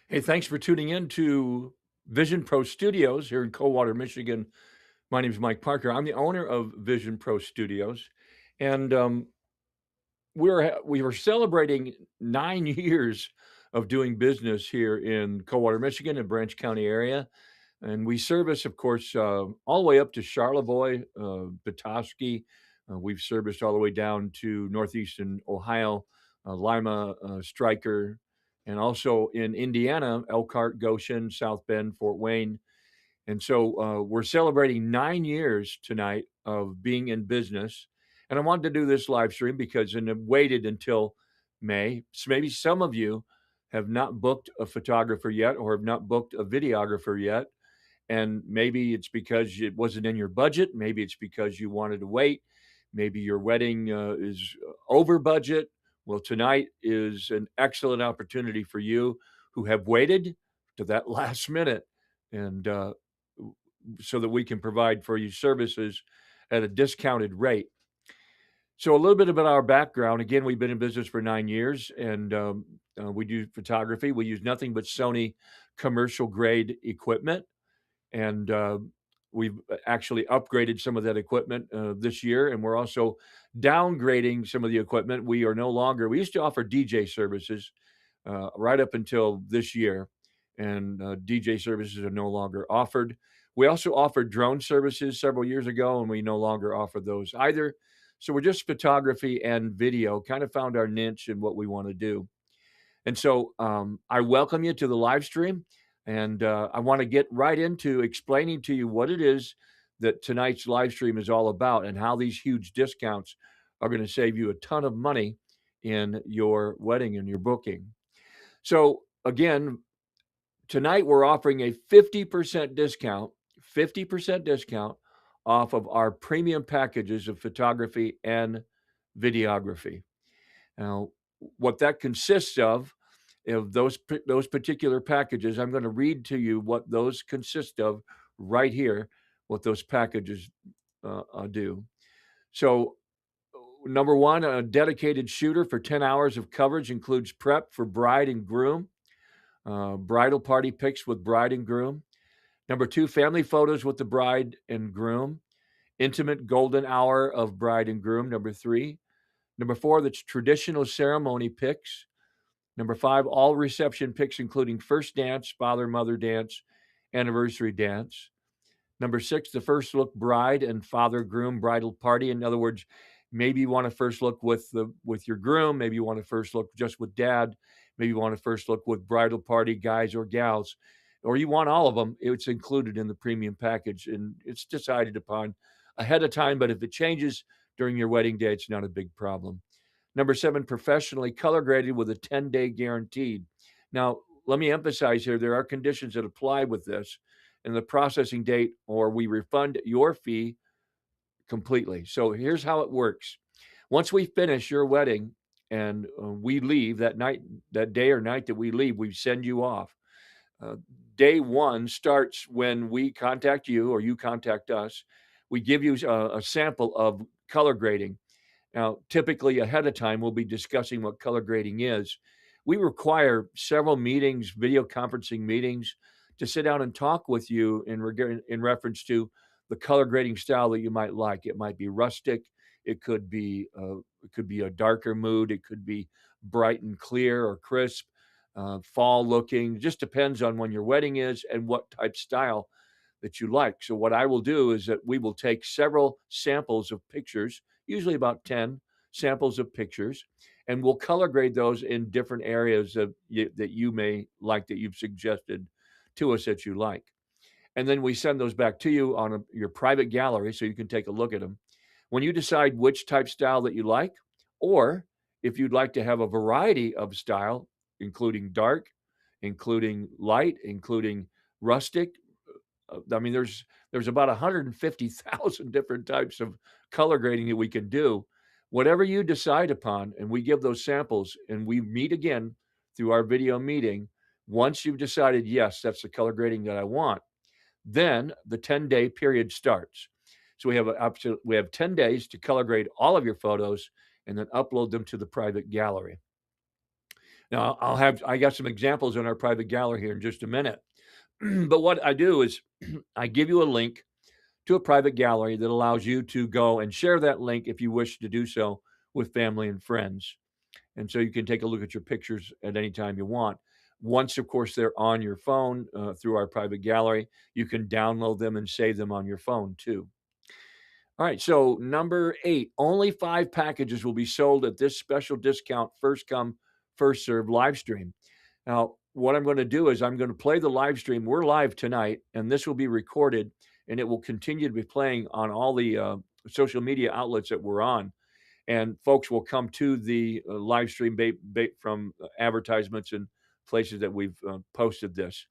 Hey, thanks for tuning in to Vision Pro Studios here in Coldwater, Michigan. My name is Mike Parker. I'm the owner of Vision Pro Studios, and we were celebrating 9 years of doing business here in Coldwater, Michigan, and Branch County area. And we service, of course, all the way up to Charlevoix, Petoskey. We've serviced all the way down to northeastern Ohio, Lima, Stryker, and also in Indiana, Elkhart, Goshen, South Bend, Fort Wayne. And so we're celebrating 9 years tonight of being in business. And I wanted to do this live stream because and I waited until May. So maybe some of you have not booked a photographer yet or have not booked a videographer yet, and maybe it's because it wasn't in your budget. Maybe it's because you wanted to wait. Maybe your wedding is over budget. Well, tonight is an excellent opportunity for you who have waited to that last minute, and so that we can provide for you services at a discounted rate. So, a little bit about our background. Again, we've been in business for 9 years, and we do photography. We use nothing but Sony commercial grade equipment, and we've actually upgraded some of that equipment this year, and we're also downgrading some of the equipment. We are no longer. We used to offer DJ services right up until this year, and DJ services are no longer offered. We also offered drone services several years ago, and we no longer offer those either. So we're just photography and video. Kind of found our niche and what we want to do. And so I welcome you to the live stream. And I want to get right into explaining to you what it is that tonight's live stream is all about and how these huge discounts are going to save you a ton of money in your wedding and your booking. So, again, tonight we're offering a 50% discount off of our premium packages of photography and videography. Now, what that consists of those particular packages, I'm going to read to you what those consist of right here, what those packages do. So, number one, a dedicated shooter for 10 hours of coverage includes prep for bride and groom, bridal party pics with bride and groom. Number two, family photos with the bride and groom, intimate golden hour of bride and groom. Number three. Number four, that's traditional ceremony pics. Number five, all reception pics, including first dance, father mother dance, anniversary dance. Number six, the first look bride and father groom bridal party. In other words, maybe you want to first look with your groom. Maybe you want to first look just with dad. Maybe you want to first look with bridal party guys or gals, or you want all of them. It's included in the premium package, and it's decided upon ahead of time. But if it changes during your wedding day, it's not a big problem. Number seven, professionally color graded with a 10-day guaranteed. Now, let me emphasize here there are conditions that apply with this, and the processing date, or we refund your fee completely. So here's how it works. Once we finish your wedding and we leave that night, that day or night that we leave, we send you off. Uh, Day one starts when we contact you or you contact us. We give you a sample of color grading. Now, typically ahead of time, we'll be discussing what color grading is. We require several meetings, video conferencing meetings, to sit down and talk with you in reference to the color grading style that you might like. It might be rustic. It could be a darker mood. It could be bright and clear or crisp, fall looking. Just depends on when your wedding is and what type style that you like. So what I will do is that we will take several samples of pictures, usually about 10 samples of pictures, and we'll color grade those in different areas that you may like that you've suggested to us that you like. And then we send those back to you on your private gallery so you can take a look at them. When you decide which type style that you like, or if you'd like to have a variety of style, including dark, including light, including rustic, I mean, there's about 150,000 different types of color grading that we can do. Whatever you decide upon, and we give those samples, and we meet again through our video meeting. Once you've decided, yes, that's the color grading that I want, then the 10-day period starts. So we have 10 days to color grade all of your photos and then upload them to the private gallery. Now, I got some examples in our private gallery here in just a minute. But what I do is I give you a link to a private gallery that allows you to go and share that link if you wish to do so with family and friends. And so you can take a look at your pictures at any time you want. Once, of course, they're on your phone through our private gallery, you can download them and save them on your phone too. All right, so number 8, only 5 packages will be sold at this special discount, first come, first served live stream. Now, what I'm gonna do is I'm gonna play the live stream. We're live tonight, and this will be recorded, and it will continue to be playing on all the, social media outlets that we're on, and folks will come to the, live stream from advertisements and places that we've, posted this.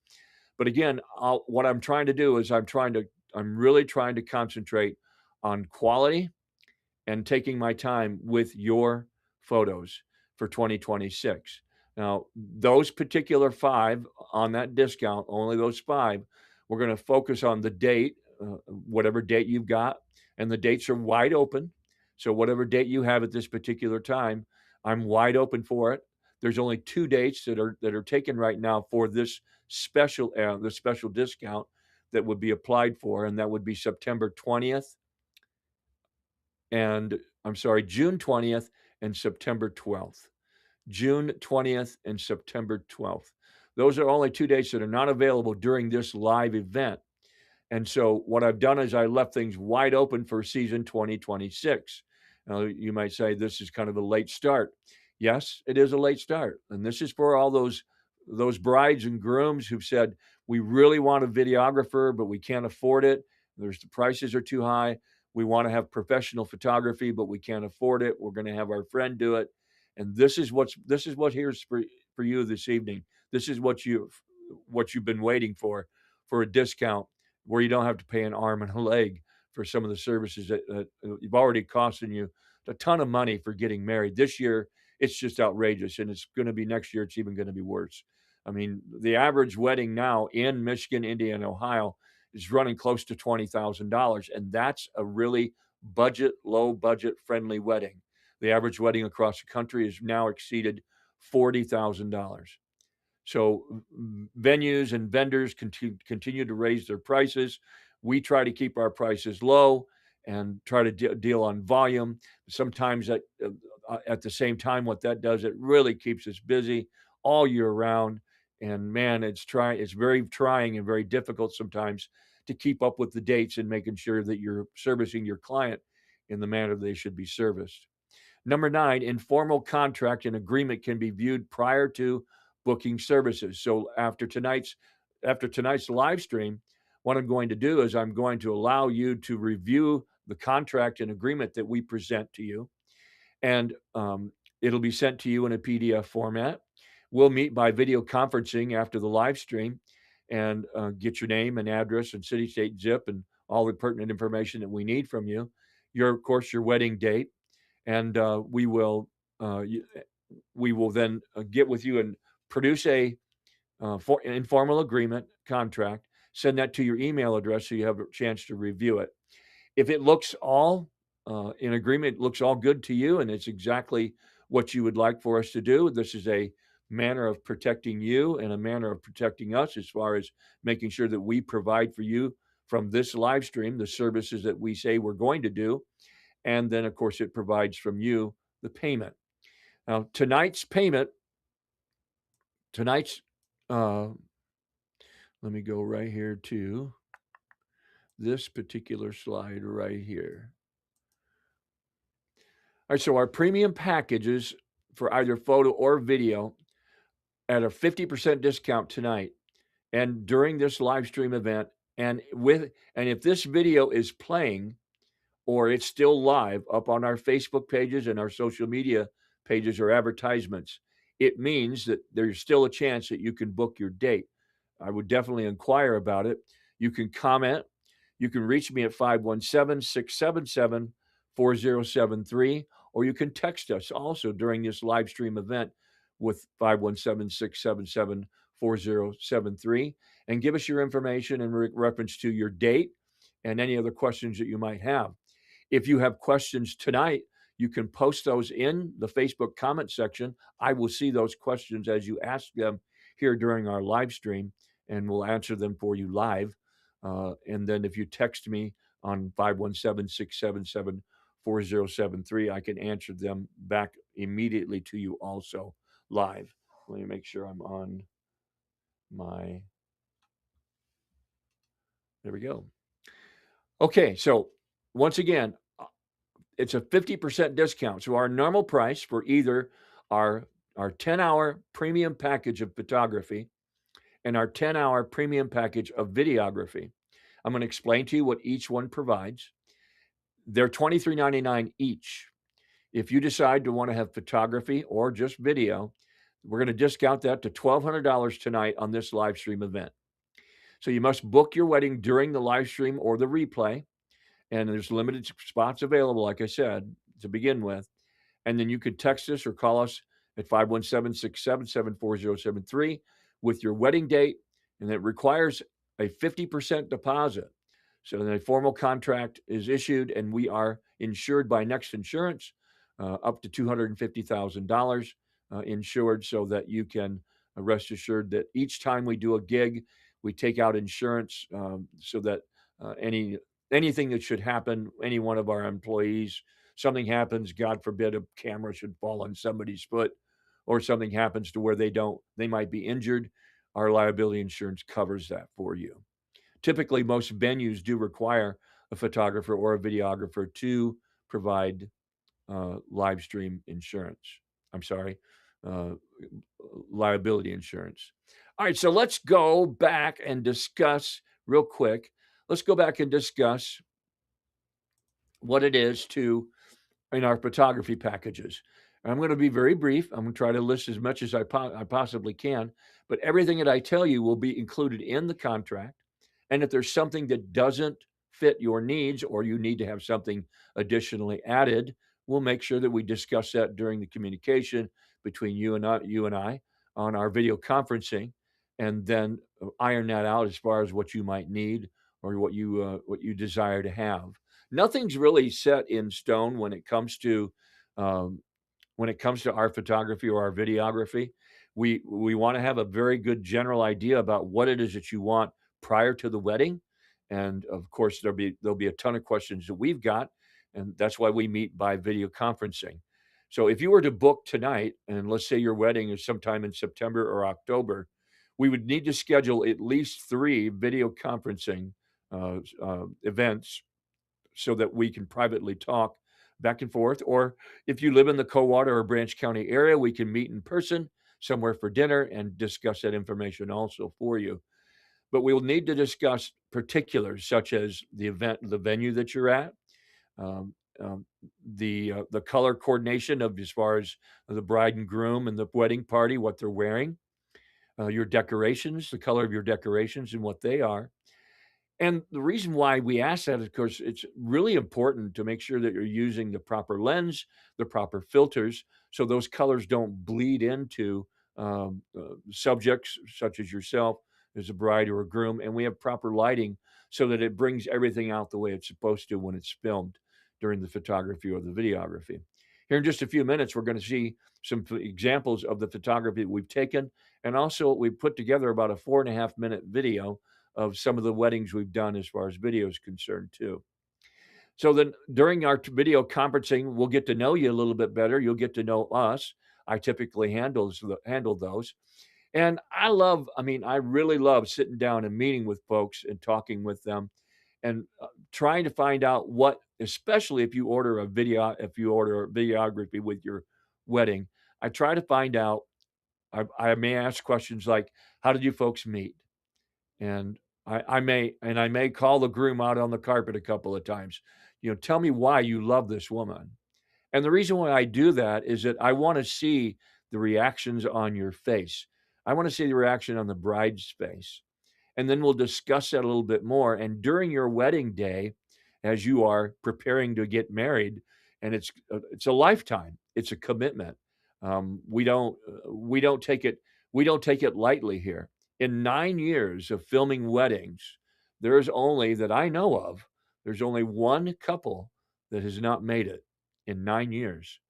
But again, what I'm trying to do is I'm really trying to concentrate on quality and taking my time with your photos for 2026. Now, those particular 5 on that discount, only those 5, we're gonna focus on the date, whatever date you've got, and the dates are wide open. So whatever date you have at this particular time, I'm wide open for it. There's only 2 dates that are taken right now for this special discount that would be applied for, and that would be September 20th and I'm sorry, June 20th and September 12th. June 20th and September 12th. Those are only 2 dates that are not available during this live event. And so what I've done is I left things wide open for season 2026. Now, you might say this is kind of a late start. Yes, it is a late start. And this is for all those brides and grooms who've said, we really want a videographer, but we can't afford it. The prices are too high. We want to have professional photography, but we can't afford it. We're going to have our friend do it. And this is what here's for you this evening. This is what you've been waiting for a discount where you don't have to pay an arm and a leg for some of the services that you've already costing you a ton of money for getting married. This year, it's just outrageous, and it's going to be next year. It's even going to be worse. I mean, the average wedding now in Michigan, Indiana, Ohio is running close to $20,000, and that's a really low budget friendly wedding. The average wedding across the country has now exceeded $40,000. So venues and vendors continue to raise their prices. We try to keep our prices low and try to deal on volume. Sometimes at the same time, what that does, it really keeps us busy all year round. And man, it's very trying and very difficult sometimes to keep up with the dates and making sure that you're servicing your client in the manner they should be serviced. Number 9, informal contract and agreement can be viewed prior to booking services. So after tonight's live stream, what I'm going to do is I'm going to allow you to review the contract and agreement that we present to you, and it'll be sent to you in a PDF format. We'll meet by video conferencing after the live stream and get your name and address and city, state, zip, and all the pertinent information that we need from you. Of course, your wedding date, and we will then get with you and produce a informal agreement contract. Send that to your email address so you have a chance to review it. If it looks all in agreement, looks all good to you, and it's exactly what you would like for us to do, this is a manner of protecting you and a manner of protecting us as far as making sure that we provide for you from this live stream the services that we say we're going to do. And then, of course, it provides from you the payment. Now, tonight's, uh, let me go right here to this particular slide right here. All right, so our premium packages for either photo or video at a 50% discount tonight and during this live stream event. And if this video is playing or it's still live up on our Facebook pages and our social media pages or advertisements, it means that there's still a chance that you can book your date. I would definitely inquire about it. You can comment. You can reach me at 517-677-4073, or you can text us also during this live stream event with 517-677-4073 and give us your information in reference to your date and any other questions that you might have. If you have questions tonight, You can post those in the Facebook comment section. I will see those questions as you ask them here during our live stream, and we'll answer them for you live. And then if you text me on 517-677-4073, I can answer them back immediately to you also live. Let me make sure I'm on my, there we go. Okay, so once again, it's a 50% discount. So our normal price for either our 10-hour premium package of photography and our 10-hour premium package of videography. I'm going to explain to you what each one provides. They're $23.99 each. If you decide to want to have photography or just video, we're going to discount that to $1,200 tonight on this live stream event. So you must book your wedding during the live stream or the replay, and there's limited spots available, like I said, to begin with. And then you could text us or call us at 517-677-4073 with your wedding date, and it requires a 50% deposit. So then a formal contract is issued, and we are insured by Next Insurance, up to $250,000 insured, so that you can rest assured that each time we do a gig, we take out insurance so that anything that should happen, any one of our employees, something happens, God forbid, a camera should fall on somebody's foot, or something happens to where they might be injured, our liability insurance covers that for you. Typically, most venues do require a photographer or a videographer to provide live stream insurance. I'm sorry, uh, liability insurance. All right, so let's go back and discuss real quick. Let's go back and discuss what it is to in our photography packages. I'm going to be very brief. I'm going to try to list as much as I possibly can, but everything that I tell you will be included in the contract. And if there's something that doesn't fit your needs or you need to have something additionally added, we'll make sure that we discuss that during the communication between you and I on our video conferencing, and then iron that out as far as what you might need or what you desire to have. Nothing's really set in stone um, when it comes to our photography or our videography. We want to have a very good general idea about what it is that you want prior to the wedding, and of course there'll be a ton of questions that we've got, and that's why we meet by video conferencing. So if you were to book tonight, and let's say your wedding is sometime in September or October, we would need to schedule at least 3 video conferencing events so that we can privately talk back and forth. Or if you live in the Coldwater or Branch County area, we can meet in person somewhere for dinner and discuss that information also for you. But we'll need to discuss particulars such as the event, the venue that you're at, um, the color coordination of as far as the bride and groom and the wedding party, what they're wearing, your decorations, the color of your decorations and what they are. And the reason why we ask that is because it's really important to make sure that you're using the proper lens, the proper filters, so those colors don't bleed into subjects such as yourself as a bride or a groom. And we have proper lighting so that it brings everything out the way it's supposed to when it's filmed during the photography or the videography. Here in just a few minutes, we're going to see some examples of the photography that we've taken. And also, we've put together about a 4.5-minute video of some of the weddings we've done as far as video is concerned too. So then during our video conferencing, we'll get to know you a little bit better. You'll get to know us. I typically handle those. And I really love sitting down and meeting with folks and talking with them and trying to find out what, especially if you order videography with your wedding, I try to find out, I may ask questions like, how did you folks meet? And I may call the groom out on the carpet a couple of times. Tell me why you love this woman. And the reason why I do that is that I want to see the reactions on your face. I want to see the reaction on the bride's face. And then we'll discuss that a little bit more. And during your wedding day, as you are preparing to get married, and it's a lifetime, it's a commitment. We don't take it lightly here. In 9 years of filming weddings, there's only that I know of, there's only one couple that has not made it. in 9 years.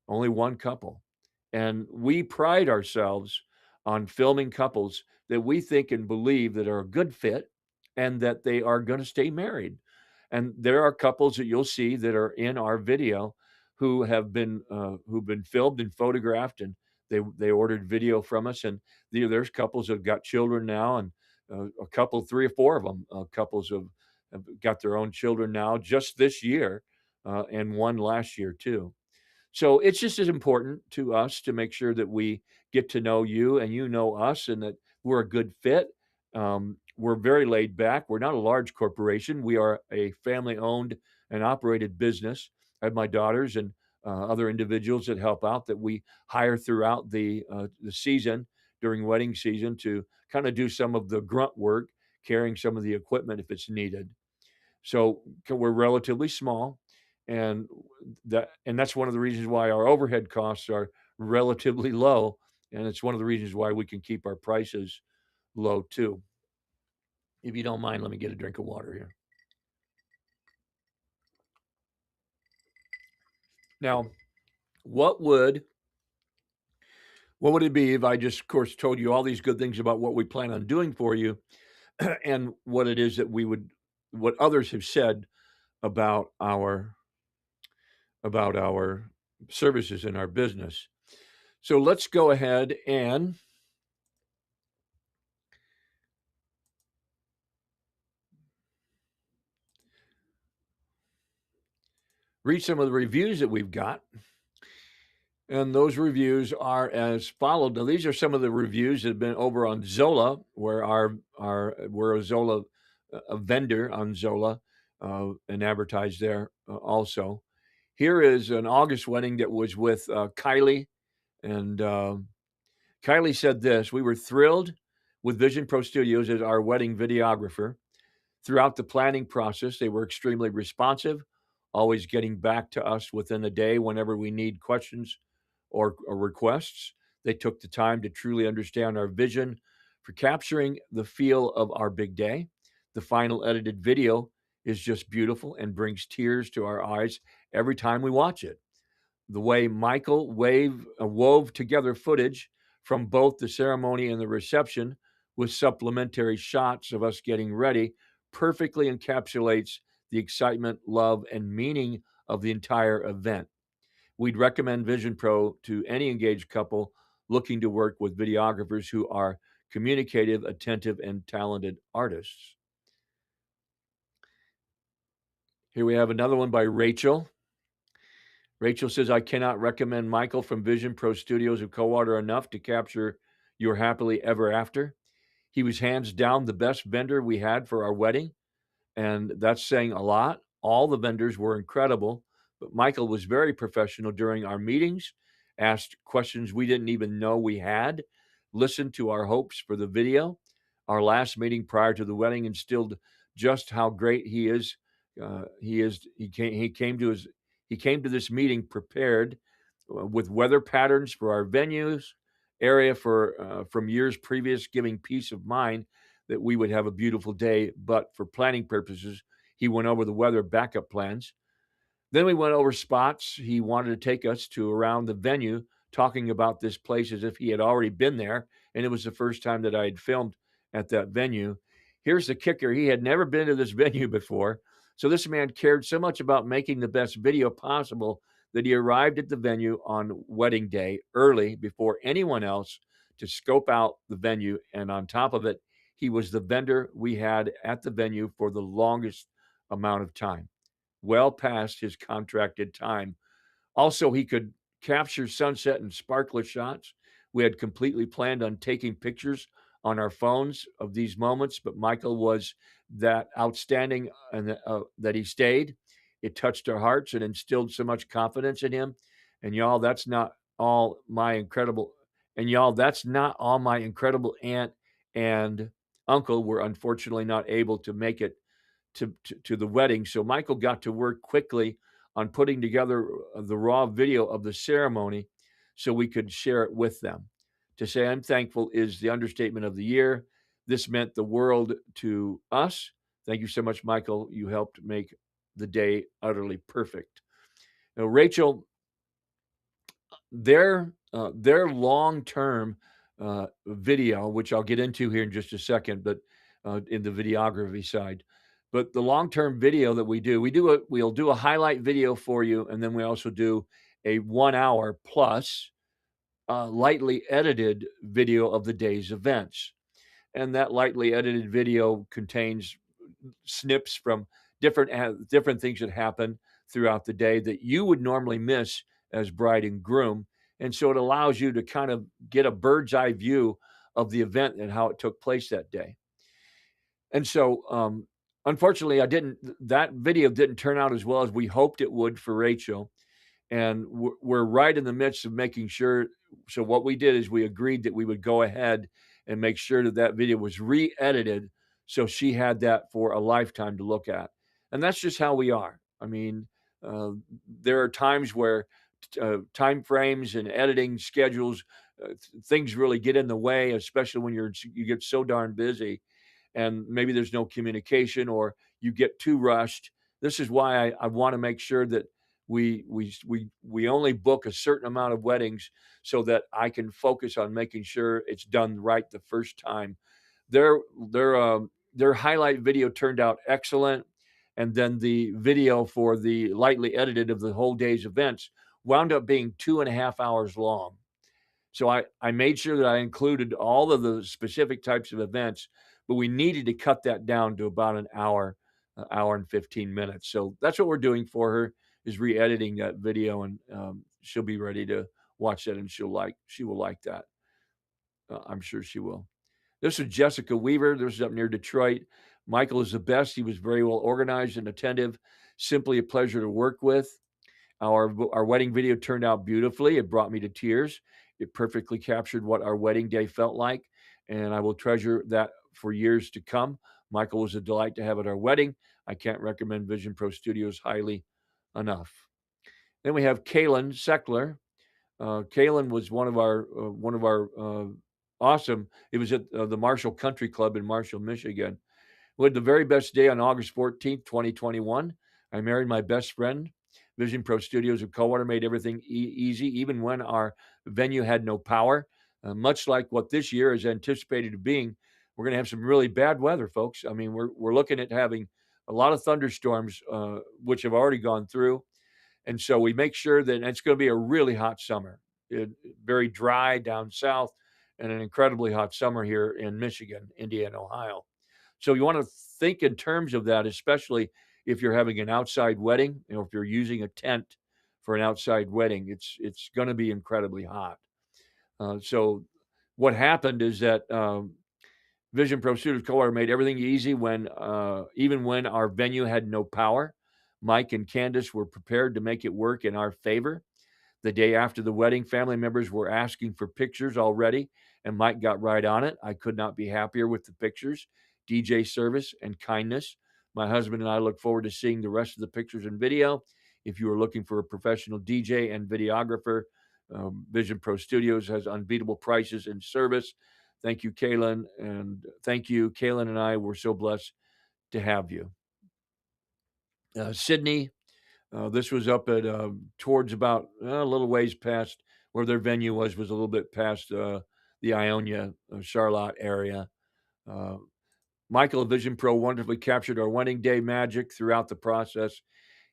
Only one couple. And we pride ourselves on filming couples that we think and believe that are a good fit and that they are gonna stay married. And there are couples that you'll see that are in our video who've been filmed and photographed, and they ordered video from us, and there's couples that have got children now, and, a couple, 3 or 4 of them, couples have got their own children now just this year, and one last year too. So it's just as important to us to make sure that we get to know you and you know us and that we're a good fit. We're very laid back. We're not a large corporation. We are a family owned and operated business. I have my daughters and other individuals that help out that we hire throughout the season during wedding season to kind of do some of the grunt work, carrying some of the equipment if it's needed. So we're relatively small, and that's one of the reasons why our overhead costs are relatively low, and it's one of the reasons why we can keep our prices low too. If you don't mind, let me get a drink of water here. Now, what would what would it be if I just, of course, told you all these good things about what we plan on doing for you, and what it is that what others have said about our services and our business? So let's go ahead and read some of the reviews that we've got. And those reviews are as followed. Now, these are some of the reviews that have been over on Zola, where we're a Zola a vendor on Zola and advertised there also. Here is an August wedding that was with Kylie, and Kylie said this: "We were thrilled with Vision Pro Studios as our wedding videographer. Throughout the planning process, they were extremely responsive, always getting back to us within a day whenever we need questions or requests. They took the time to truly understand our vision for capturing the feel of our big day. The final edited video is just beautiful and brings tears to our eyes every time we watch it. The way Michael wove together footage from both the ceremony and the reception with supplementary shots of us getting ready perfectly encapsulates the excitement, love, and meaning of the entire event. We'd recommend Vision Pro to any engaged couple looking to work with videographers who are communicative, attentive, and talented artists." Here we have another one by Rachel. Rachel says, "I cannot recommend Michael from Vision Pro Studios of Coldwater enough to capture your happily ever after. He was hands down the best vendor we had for our wedding, and that's saying a lot. All the vendors were incredible, but Michael was very professional during our meetings, asked questions we didn't even know we had, listened to our hopes for the video. Our last meeting prior to the wedding instilled just how great he is. He came to this meeting prepared with weather patterns for our venues, area for from years previous, giving peace of mind that we would have a beautiful day. But for planning purposes, he went over the weather backup plans. Then we went over spots he wanted to take us to around the venue, talking about this place as if he had already been there, and it was the first time that I had filmed at that venue. Here's the kicker: he had never been to this venue before, so this man cared so much about making the best video possible that he arrived at the venue on wedding day early before anyone else to scope out the venue, and on top of it, he was the vendor we had at the venue for the longest amount of time, well past his contracted time. Also, he could capture sunset and sparkler shots. We had completely planned on taking pictures on our phones of these moments, but Michael was that outstanding and that he stayed. It touched our hearts and instilled so much confidence in him. And y'all, that's not all my incredible that's not all my incredible aunt and uncle were unfortunately not able to make it to the wedding. So Michael got to work quickly on putting together the raw video of the ceremony so we could share it with them. To say I'm thankful is the understatement of the year. This meant the world to us. Thank you so much, Michael. You helped make the day utterly perfect. Rachel, their long-term video, which I'll get into here in just a second, but in the videography side. But the long-term video that we'll do a highlight video for you, and then we also do a 1 hour plus lightly edited video of the day's events. And that lightly edited video contains snips from different things that happen throughout the day that you would normally miss as bride and groom. And so it allows you to kind of get a bird's eye view of the event and how it took place that day. And so, unfortunately, that video didn't turn out as well as we hoped it would for Rachel. And we're right in the midst of making sure. So what we did is we agreed that we would go ahead and make sure that that video was re-edited so she had that for a lifetime to look at. And that's just how we are. I mean, uh, there are times where time frames and editing schedules, things really get in the way, especially when you get so darn busy and maybe there's no communication or you get too rushed. This is why I want to make sure that we only book a certain amount of weddings so that I can focus on making sure it's done right the first time. Their their highlight video turned out excellent, and then the video for the lightly edited of the whole day's events wound up being 2.5 hours long. So I made sure that I included all of the specific types of events, but we needed to cut that down to about an hour, hour and 15 minutes. So that's what we're doing for her is re-editing that video, and she'll be ready to watch that, and she will like that. I'm sure she will. This is Jessica Weaver. This is up near Detroit. Michael is the best. He was very well organized and attentive. Simply a pleasure to work with. Our wedding video turned out beautifully. It brought me to tears. It perfectly captured what our wedding day felt like, and I will treasure that for years to come. Michael was a delight to have at our wedding. I can't recommend Vision Pro Studios highly enough. Then we have Kaylin Seckler. Kaylin was one of our awesome. It was at the Marshall Country Club in Marshall, Michigan. We had the very best day on August 14th, 2021. I married my best friend. Vision Pro Studios of Coldwater made everything easy, even when our venue had no power. Much like what this year is anticipated to being, we're going to have some really bad weather, folks. I mean, we're looking at having a lot of thunderstorms, which have already gone through. And so we make sure that it's going to be a really hot summer, very dry down south, and an incredibly hot summer here in Michigan, Indiana, Ohio. So you want to think in terms of that, especially if you're having an outside wedding, if you're using a tent for an outside wedding, it's going to be incredibly hot. So what happened is that Vision Pro Studios Coldwater made everything easy when even when our venue had no power. Mike and Candace were prepared to make it work in our favor. The day after the wedding, family members were asking for pictures already, and Mike got right on it. I could not be happier with the pictures, DJ service, and kindness. My husband and I look forward to seeing the rest of the pictures and video. If you are looking for a professional DJ and videographer, Vision Pro Studios has unbeatable prices and service. Thank you, Kaylin, and thank you, Kaylin and I. We're so blessed to have you. Sydney, this was up at towards about a little ways past where their venue was a little bit past the Ionia, Charlotte area. Uh, Michael of Vision Pro wonderfully captured our wedding day magic throughout the process.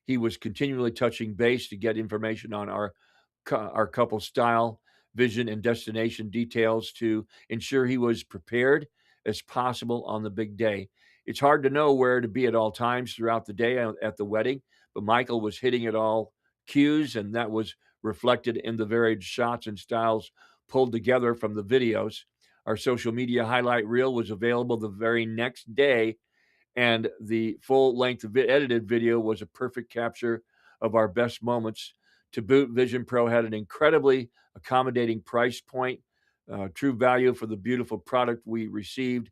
He was continually touching base to get information on our couple style, vision, and destination details to ensure he was prepared as possible on the big day. It's hard to know where to be at all times throughout the day at the wedding, but Michael was hitting it all cues, and that was reflected in the varied shots and styles pulled together from the videos. Our social media highlight reel was available the very next day, and the full length edited video was a perfect capture of our best moments. To boot, Vision Pro had an incredibly accommodating price point, true value for the beautiful product we received.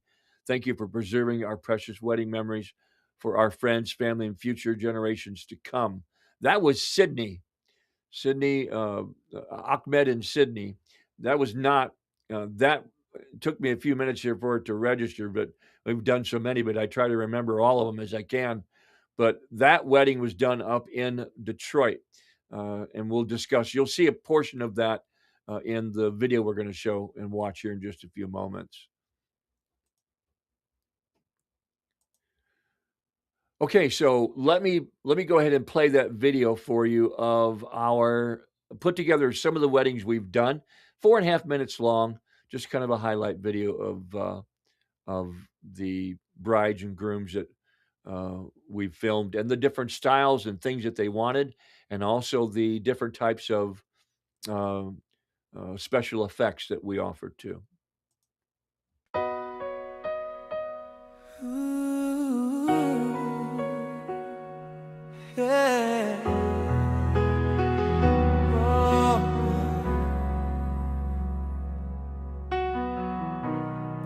Thank you for preserving our precious wedding memories for our friends, family, and future generations to come. That was Sydney, Ahmed in Sydney. That was not, that took me a few minutes here for it to register, but we've done so many, but I try to remember all of them as I can. But that wedding was done up in Detroit. and we'll discuss. You'll see a portion of that in the video we're going to show and watch here in just a few moments. Okay, so let me go ahead and play that video for you of our put together some of the weddings we've done, 4.5 minutes long, just kind of a highlight video of the brides and grooms that we've filmed and the different styles and things that they wanted, and also the different types of uh, special effects that we offered too. Ooh, yeah. Oh.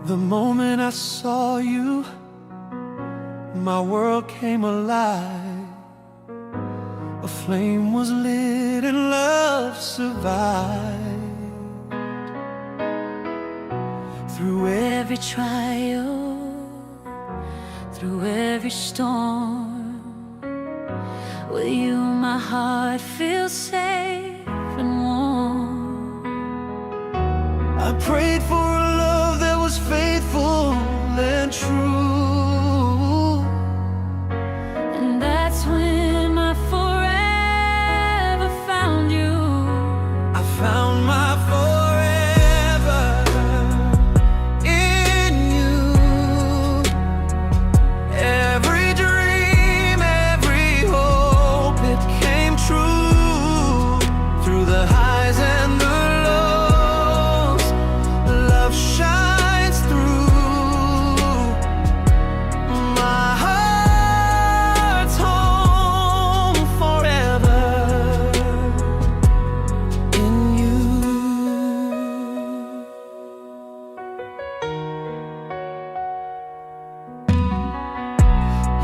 The moment I saw you, my world came alive. A flame was lit and love survived. Through every trial, through every storm, with you my heart feels safe and warm. I prayed for a love that was faithful and true, And that's when my forever found you. I found my forever in you. Every dream, every hope, it came true. Through the highs and the lows, love shines through. My heart's home forever in you.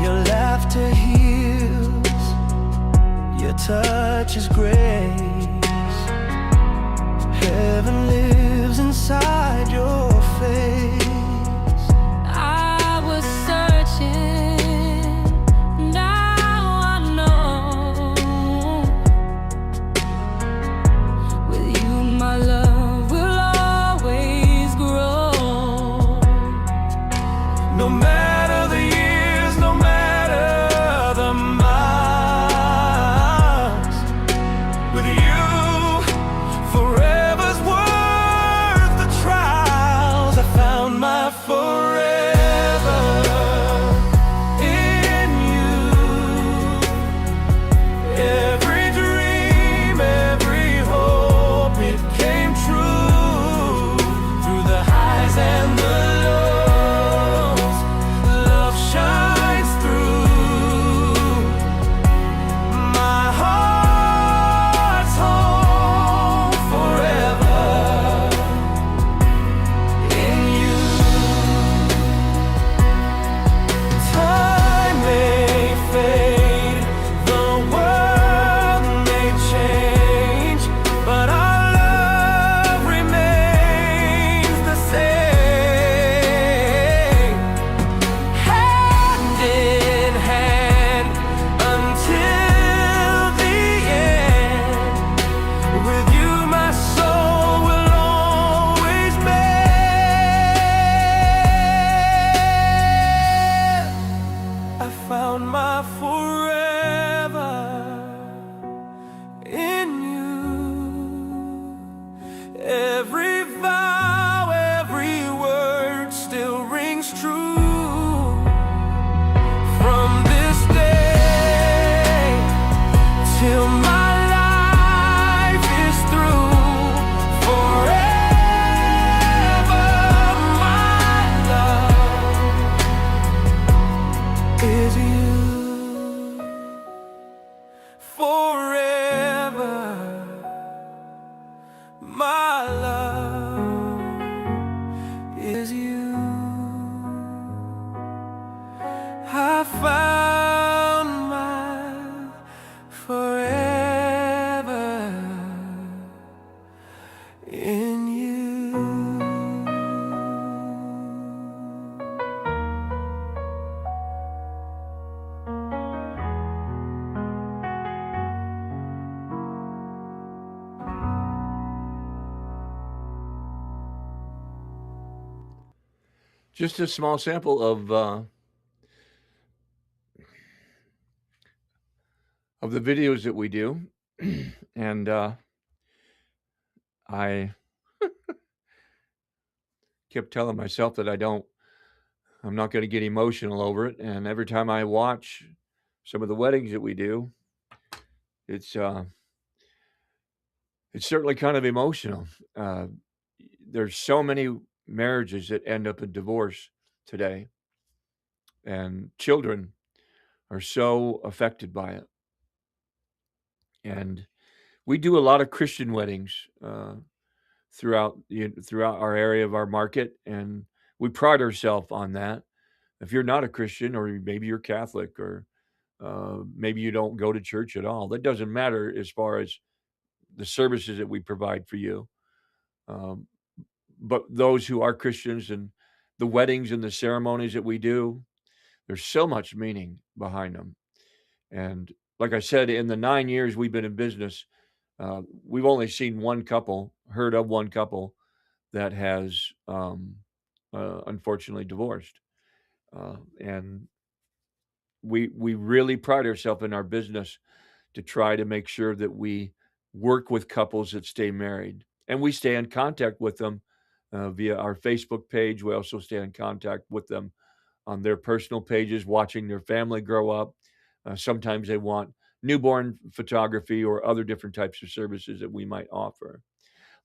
Your laughter heals, your touch is grace. Heaven lives inside your face. I was searching, now I know. With you my love will always grow. No matter the years, no matter the miles, with you, forever's worth the trials. I found my forever in you. Every dream, every hope, it came true. Through the highs and the lows, love shines through. My heart's home forever in you. Time may fade, the world may change, but our love remains the same. Hand in hand until the end. With you my soul will always mend. I found my forever in you. Every vow, every word still rings true. From this day till my life is through, forever my love is you. Forever my love is you. I found my forever in you. Just a small sample of the videos that we do, and I kept telling myself that I'm not going to get emotional over it. And every time I watch some of the weddings that we do, it's uh, it's certainly kind of emotional. Uh, there's so many marriages that end up in divorce today, and children are so affected by it. And we do a lot of Christian weddings throughout our area of our market, and we pride ourselves on that. If you're not a Christian, or maybe you're Catholic, or maybe you don't go to church at all, that doesn't matter as far as the services that we provide for you. Um, but those who are Christians, and the weddings and the ceremonies that we do, there's so much meaning behind them. And like I said, in the 9 years we've been in business, we've only seen one couple, heard of one couple that has unfortunately divorced. And we really pride ourselves in our business to try to make sure that we work with couples that stay married, and we stay in contact with them via our Facebook page. We also stay in contact with them on their personal pages, watching their family grow up. Sometimes they want newborn photography or other different types of services that we might offer.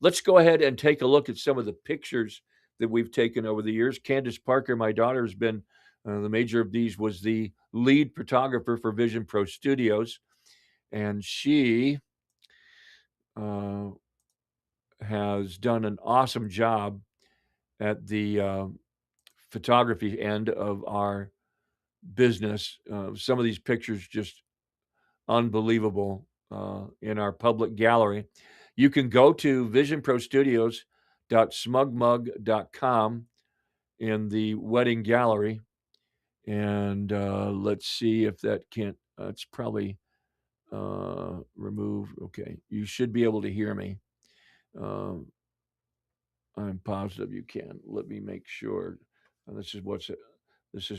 Let's go ahead and take a look at some of the pictures that we've taken over the years. Candace Parker, my daughter, has been the major of these, was the lead photographer for Vision Pro Studios, and she uh, has done an awesome job at the photography end of our business. Some of these pictures just unbelievable in our public gallery. You can go to visionprostudios.smugmug.com in the wedding gallery, and let's see if that can't. It's probably remove. Okay, you should be able to hear me. Um, I'm positive you can. Let me make sure. This is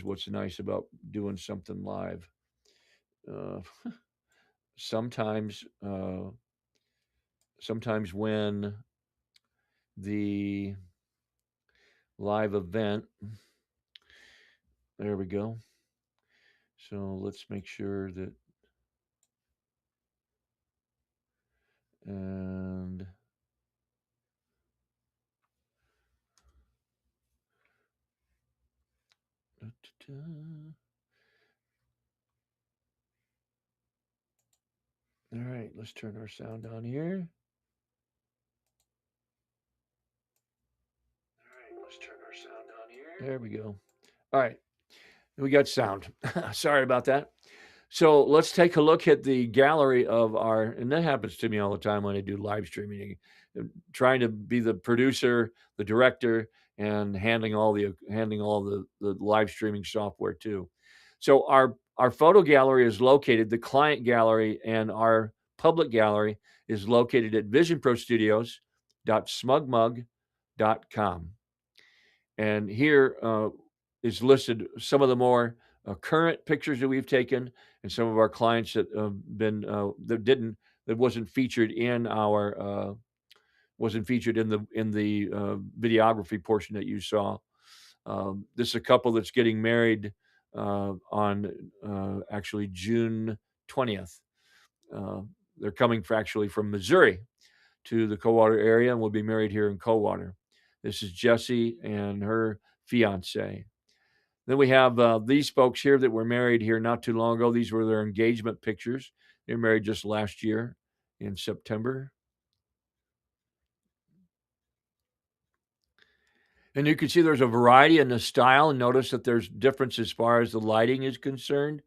what's nice about doing something live. Uh, sometimes, sometimes when the live event, there we go. So let's make sure that, and all right, let's turn our sound on here. There we go. All right, we got sound. Sorry about that. So let's take a look at the gallery of our, and that happens to me all the time when I do live streaming, trying to be the producer, the director, and handling all the live streaming software too. So our photo gallery is located, the client gallery and our public gallery is located at visionprostudios.smugmug.com. And here is listed some of the more current pictures that we've taken, and some of our clients that have been that wasn't featured in the videography portion that you saw. This is a couple that's getting married on actually June 20th. Uh, they're coming actually from Missouri to the Coldwater area, and will be married here in Coldwater. This is Jessie and her fiance. Then we have these folks here that were married here not too long ago. These were their engagement pictures. They were married just last year in September. And you can see there's a variety in the style, and notice that there's difference as far as the lighting is concerned.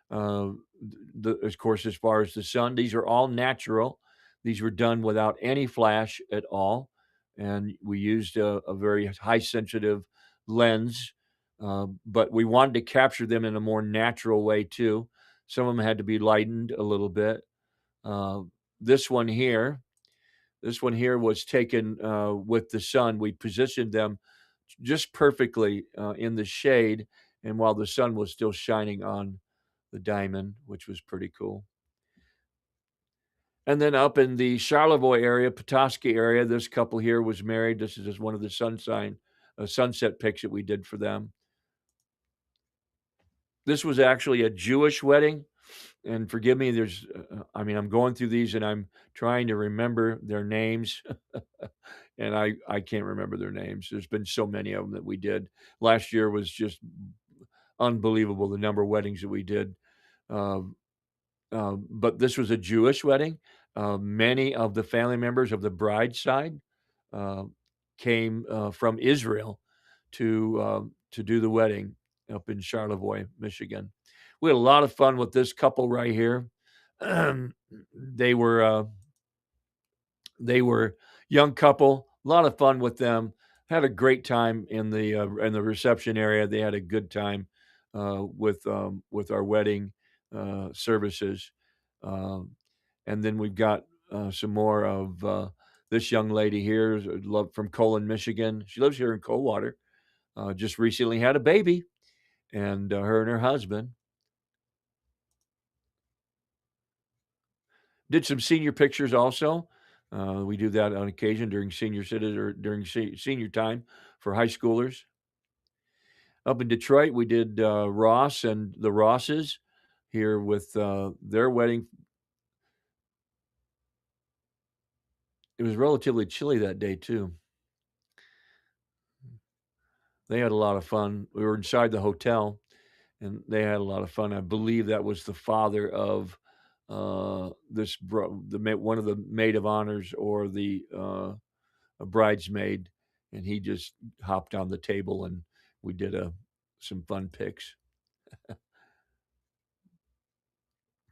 Uh, of course, as far as the sun, these are all natural. These were done without any flash at all, and we used a very high sensitive lens, but we wanted to capture them in a more natural way too. Some of them had to be lightened a little bit. Uh, this one here, this one here was taken with the sun. We positioned them just perfectly in the shade, and while the sun was still shining on the diamond, which was pretty cool. And then up in the Charlevoix area, Petoskey area, this couple here was married. This is just one of the sunset pics that we did for them. This was actually a Jewish wedding, and forgive me, I mean, I'm going through these and I'm trying to remember their names, and I can't remember their names. There's been so many of them that we did. Last year was just unbelievable, the number of weddings that we did. Um, but this was a Jewish wedding. Many of the family members of the bride's side uh, came from Israel to do the wedding up in Charlevoix, Michigan. We had a lot of fun with this couple right here. they were uh, they were young couple, a lot of fun with them. Had a great time in the reception area. They had a good time with our wedding services. Um, and then we've got some more of this young lady here, love from Colon, Michigan. She lives here in Coldwater. Just recently had a baby, and her and her husband did some senior pictures also. We do that on occasion during senior citizen or during senior time for high schoolers. Up in Detroit, we did Ross and the Rosses here with their wedding. It was relatively chilly that day too. They had a lot of fun. We were inside the hotel, and they had a lot of fun. I believe that was the father of one of the maid of honors or the a bridesmaid, and he just hopped on the table and we did some fun pics.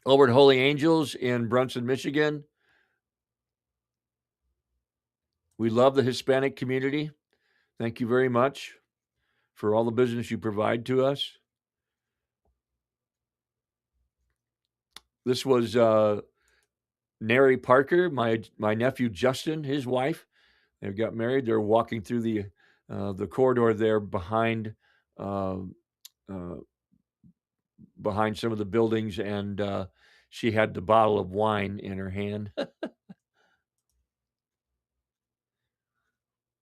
Over at Holy Angels in Brunson, Michigan, we love the Hispanic community. Thank you very much for all the business you provide to us. This was Nary Parker, my nephew Justin, his wife. They got married. They're walking through the corridor there uh, uh, behind some of the buildings, and she had the bottle of wine in her hand.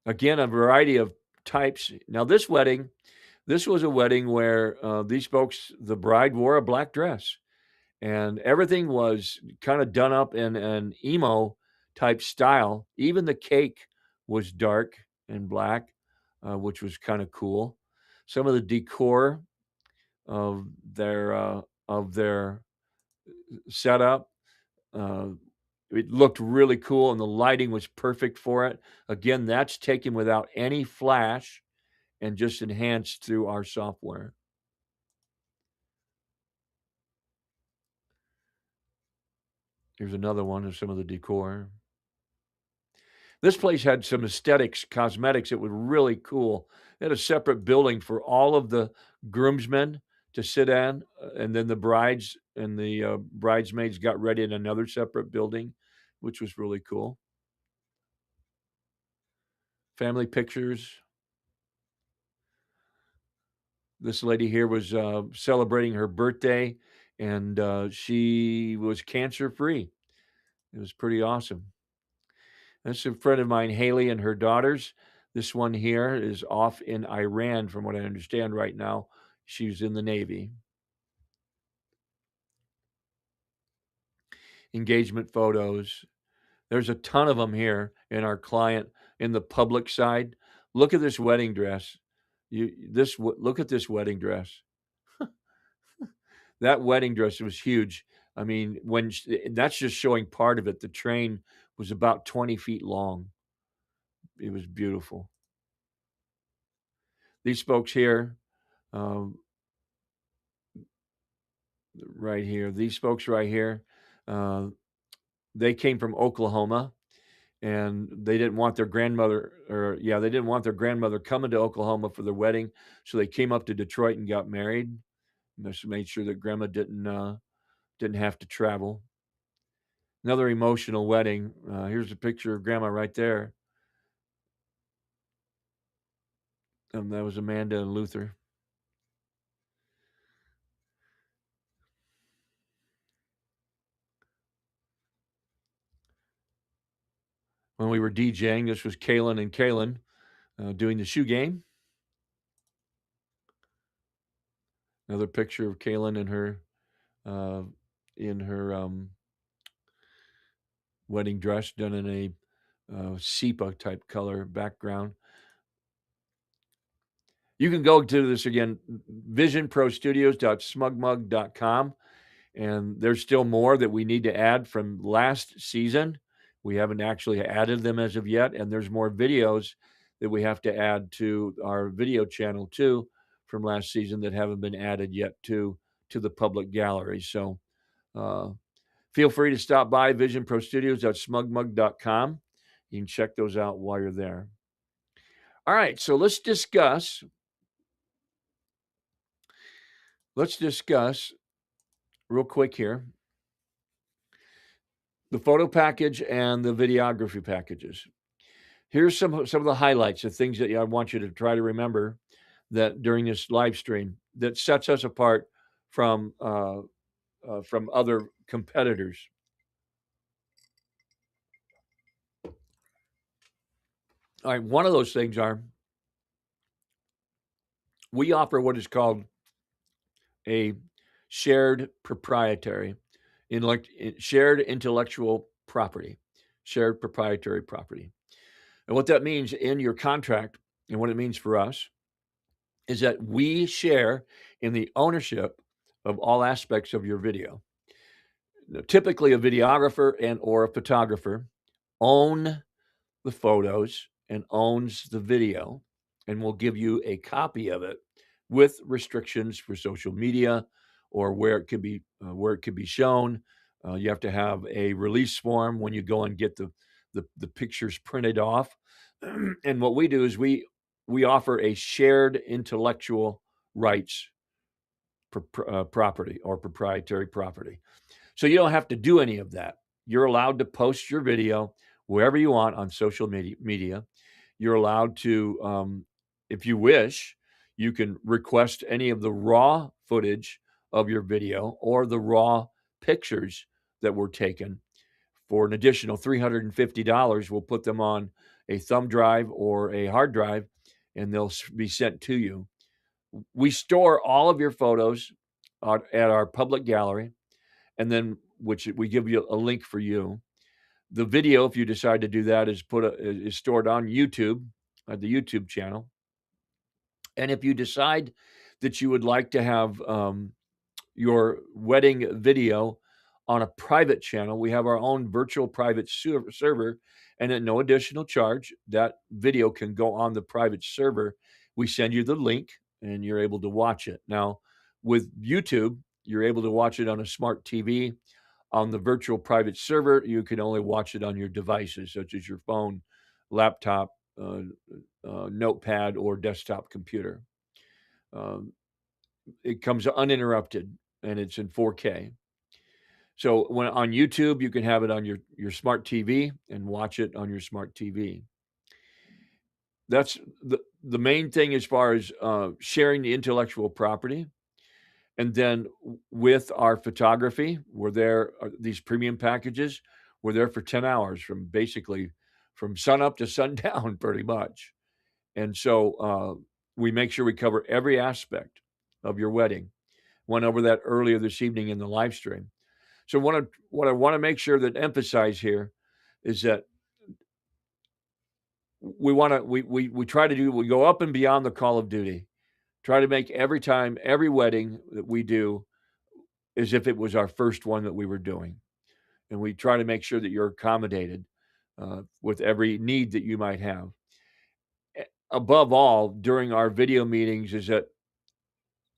Again, a variety of types. Now, this was a wedding where these folks, the bride wore a black dress, and everything was kind of done up in an emo type style. Even the cake was dark and black, which was kind of cool. Some of the decor of their setup, uh, it looked really cool, and the lighting was perfect for it. Again, that's taken without any flash and just enhanced through our software. Here's another one of some of the decor. This place had some aesthetics, cosmetics that were really cool. They had a separate building for all of the groomsmen to sit in, and then the brides and the bridesmaids got ready in another separate building, which was really cool. Family pictures. This lady here was celebrating her birthday, and she was cancer free. It was pretty awesome. That's a friend of mine, Haley, and her daughters. This one here is off in Iran, from what I understand right now. She's in the Navy. Engagement photos. There's a ton of them here in our client in the public side. Look at this wedding dress. Look at this wedding dress. That wedding dress was huge. I mean, that's just showing part of it. The train was about 20 feet long. It was beautiful. These folks here, um, right here, these folks right here, uh, they came from Oklahoma, and they didn't want their grandmother, or yeah, they didn't want their grandmother coming to Oklahoma for their wedding, so they came up to Detroit and got married. And just made sure that grandma didn't have to travel. Another emotional wedding. Here's a picture of grandma right there. And that was Amanda and Luther. When we were DJing, this was Kaylin and Kaylin doing the shoe game. Another picture of Kaylin in her wedding dress, done in a sepia type color background. You can go to this again, visionprostudios.smugmug.com, and there's still more that we need to add from last season. We haven't actually added them as of yet, and there's more videos that we have to add to our video channel too from last season that haven't been added yet to the public gallery. So feel free to stop by visionprostudios.smugmug.com. You can check those out while you're there. All right, so let's discuss real quick here the photo package and the videography packages. Here's some of the highlights, the things that I want you to try to remember that during this live stream that sets us apart from other competitors. All right, one of those things are we offer what is called a shared proprietary, shared intellectual property, shared proprietary property. And what that means in your contract and what it means for us is that we share in the ownership of all aspects of your video. Now, typically, a videographer and or a photographer own the photos and owns the video, and will give you a copy of it with restrictions for social media or where it could be shown. You have to have a release form when you go and get the pictures printed off. And what we do is we offer a shared intellectual rights property or proprietary property. So you don't have to do any of that. You're allowed to post your video wherever you want on social media. You're allowed to, if you wish, you can request any of the raw footage of your video or the raw pictures that were taken. For an additional $350, we'll put them on a thumb drive or a hard drive, and they'll be sent to you. We store all of your photos at our public gallery, and then which we give you a link for you. The video, if you decide to do that, is stored on YouTube, the YouTube channel. And if you decide that you would like to have your wedding video on a private channel, we have our own virtual private server, and at no additional charge, that video can go on the private server. We send you the link, and you're able to watch it. Now, with YouTube, you're able to watch it on a smart TV. On the virtual private server, you can only watch it on your devices, such as your phone, laptop, notepad, or desktop computer. It comes uninterrupted, and it's in 4K. So when on YouTube, you can have it on your smart TV and watch it on your smart TV. That's the main thing as far as sharing the intellectual property. And then with our photography, we're there, these premium packages, we're there for 10 hours from sun up to sundown, pretty much. And so we make sure we cover every aspect of your wedding. Went over that earlier this evening in the live stream. So what I want to make sure that emphasize here is that we go up and beyond the call of duty. Try to make every wedding that we do as if it was our first one that we were doing. And we try to make sure that you're accommodated with every need that you might have. Above all, during our video meetings is that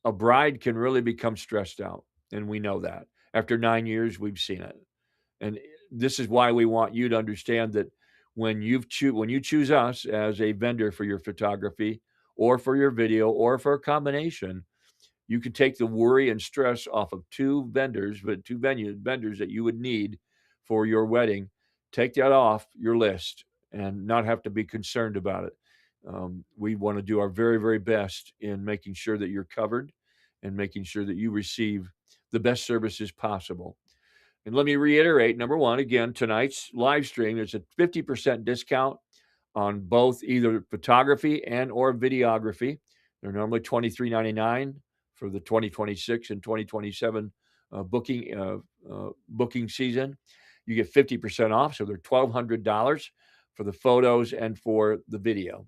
a bride can really become stressed out. And we know that. After 9 years, we've seen it. And this is why we want you to understand that when you choose us as a vendor for your photography or for your video or for a combination, you can take the worry and stress off of two vendors that you would need for your wedding. Take that off your list and not have to be concerned about it. We want to do our very, very best in making sure that you're covered and making sure that you receive the best services possible. And let me reiterate, number one, again, tonight's live stream is a 50% discount on both either photography and or videography. They're normally $23.99 for the 2026 and 2027 booking season. You get 50% off, so they're $1,200 for the photos and for the video.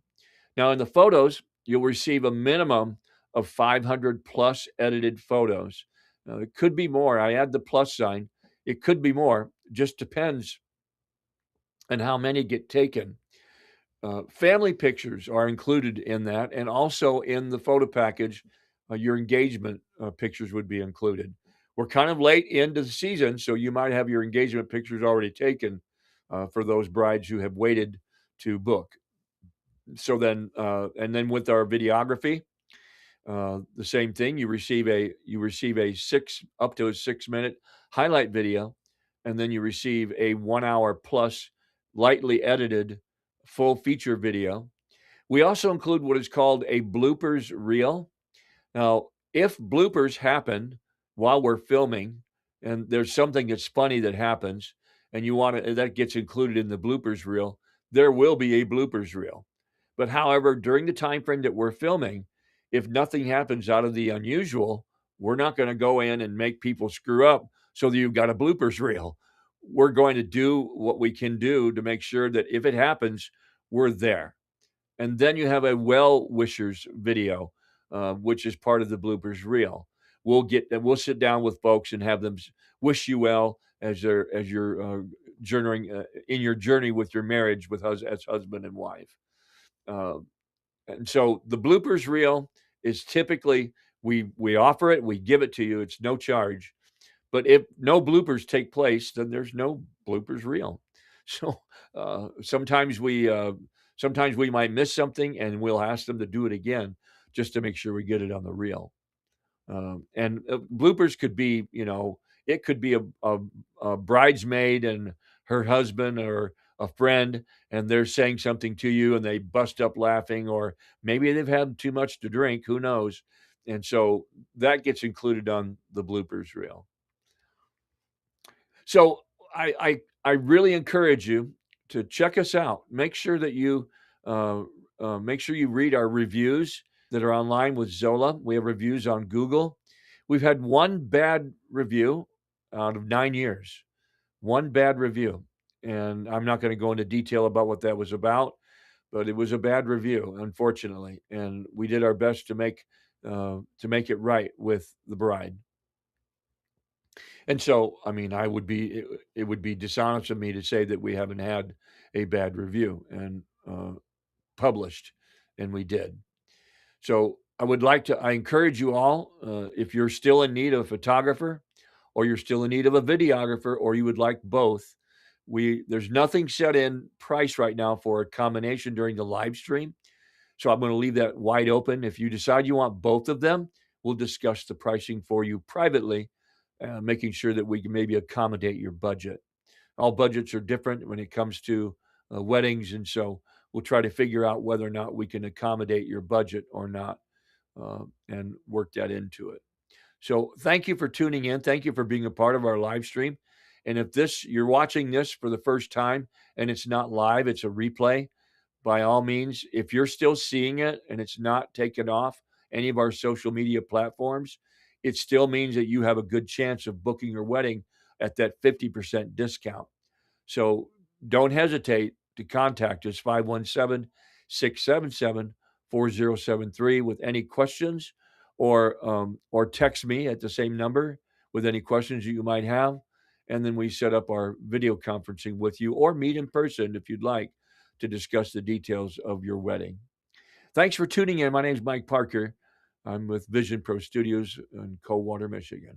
Now, in the photos, you'll receive a minimum of 500 plus edited photos. Now, it could be more. I add the plus sign. It could be more. Just depends on how many get taken. Family pictures are included in that, and also in the photo package, your engagement pictures would be included. We're kind of late into the season, so you might have your engagement pictures already taken for those brides who have waited to book. So then, and then with our videography, the same thing. You receive a up to a 6 minute highlight video, and then you receive a 1 hour plus lightly edited full feature video. We also include what is called a bloopers reel. Now, if bloopers happen while we're filming and there's something that's funny that happens and you want to that gets included in the bloopers reel, there will be a bloopers reel. But however, during the time frame that we're filming, if nothing happens out of the unusual, we're not going to go in and make people screw up so that you've got a bloopers reel. We're going to do what we can do to make sure that if it happens, we're there. And then you have a well wishers video, which is part of the bloopers reel. We'll sit down with folks and have them wish you well as you're journeying in your journey with your marriage with as husband and wife. Uh, and so the bloopers reel is typically we offer it, we give it to you. It's no charge. But if no bloopers take place, then there's no bloopers reel. So sometimes we might miss something, and we'll ask them to do it again just to make sure we get it on the reel. And bloopers could be, it could be a bridesmaid and her husband or a friend, and they're saying something to you, and they bust up laughing, or maybe they've had too much to drink. Who knows? And so that gets included on the bloopers reel. So I really encourage you to check us out. Make sure you read our reviews that are online with Zola. We have reviews on Google. We've had one bad review out of 9 years. One bad review, and I'm not going to go into detail about what that was about, but it was a bad review, unfortunately, and we did our best to make it right with the bride. And so, I mean, it would be dishonest of me to say that we haven't had a bad review and published, and we did. So I encourage you all, if you're still in need of a photographer, or you're still in need of a videographer, or you would like both, there's nothing set in price right now for a combination during the live stream. So I'm going to leave that wide open. If you decide you want both of them, we'll discuss the pricing for you privately, making sure that we can maybe accommodate your budget. All budgets are different when it comes to weddings, and so we'll try to figure out whether or not we can accommodate your budget or not, and work that into it. So thank you for tuning in. Thank you for being a part of our live stream. And if you're watching this for the first time and it's not live, it's a replay, by all means, if you're still seeing it and it's not taken off any of our social media platforms, it still means that you have a good chance of booking your wedding at that 50% discount. So don't hesitate to contact us, 517-677-4073, with any questions, or text me at the same number with any questions that you might have. And then we set up our video conferencing with you, or meet in person if you'd like to discuss the details of your wedding. Thanks for tuning in. My name is Mike Parker. I'm with Vision Pro Studios in Coldwater, Michigan.